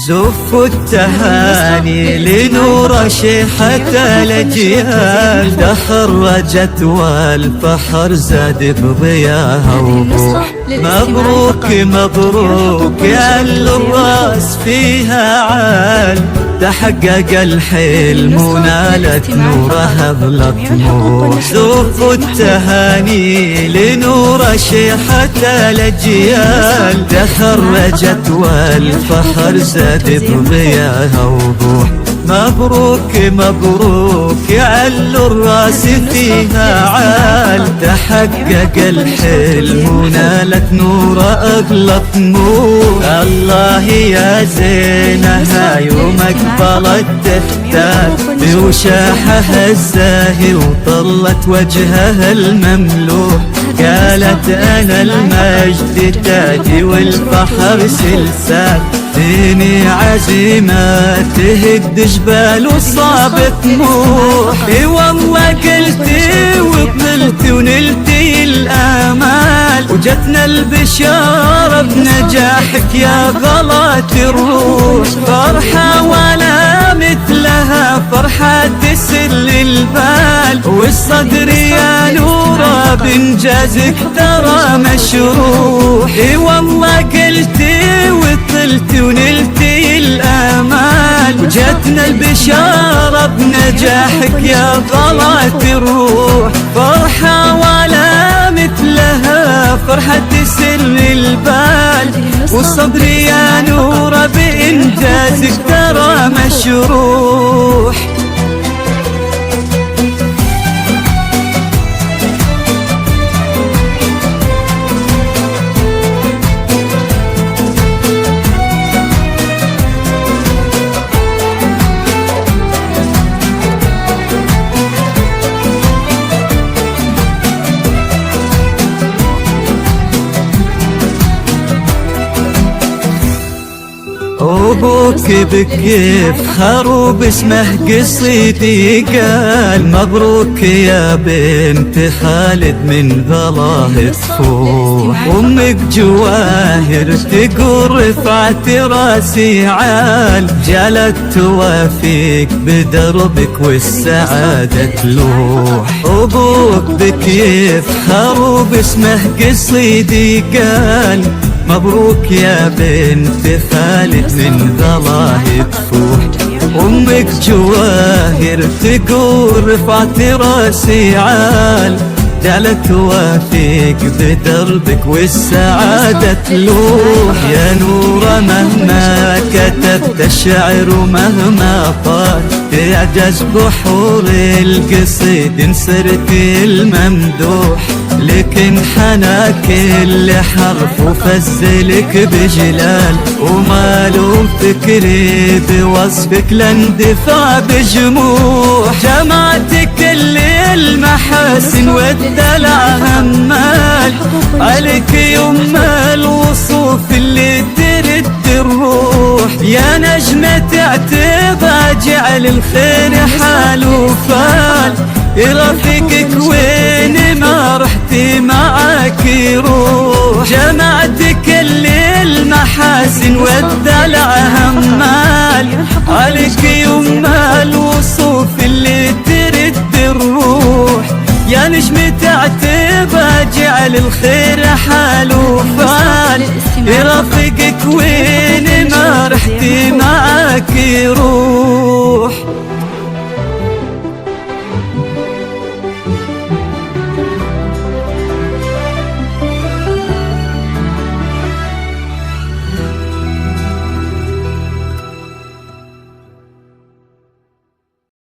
زفوا التهاني لنور شيحة الأجيال، تخرجت والفخر زاد بضياها وضوح. مبروك مبروك يا اللي الراس فيها عال، تحقق الحلم ونالت نورها بلا طموح. زفوا التهاني لنور شيحة الأجيال، تخرجت والفخر زاد بضياها وضوح. مبروك مبروك يا اللي الراس فيها عال، تحقق الحلم ونالت نور أغلى طموح. الله يا زينها يوم أقبلت تحتاج بوشاحها الزاهي، وطلت وجهها المملوح. قالت أنا المجد تاجي والفخر سلسال، ديني عزيمة تهد جبال وصعب طموح. اي والله قلتي وقلتي ونلتي الآمال، وجتنا البشارة بنجاحك يا غلات الروح. فرحة ولا مثلها فرحة تسل البال، والصدر يا نورة بإنجازك ترى مشروح. اي والله قلتي وطلتي ونلتي الآمال، وجتنا البشارة بنجاحك يا غلات الروح. فرحة ولا مثلها فرحة تسل البال، والصبر يا نورة بإنجازك ترى مشروح. أبوك بكيف خروب اسمه قصيدي قال، مبروك يا بنت خالد من ظلاه تفوح. أمك جواهر تقول رفعت راسي عال، جالت توافيك بدربك والسعادة تلوح. أبوك بكيف خروب اسمه قصيدي قال، مبروك يا بنت خالد من ظلاه تفوح. أمك جواهر تقول رفعت راسي عال، جعلت توافيك بدربك والسعادة تلوح. يا نورة مهما كتبت الشعر ومهما طال، تعجز بحور القصيد إن صرت الممدوح. لكن حنا كل حرف وفزلك بجلال، ومالو فكري بوصفك لاندفع بجموح. جمعت كل المحاسن والدلع همال، عليك يما الوصوف اللي ترد الروح. يا نجمة اعتبى جعل الخير حال وفال، يرافقك وين ما رحتي معاك يروح. جمعت كل المحاسن والدلع همال، عليك يما الوصوف اللي ترد الروح. يا نجمة اعتبى جعل الخير حال وفال، يرافقك وين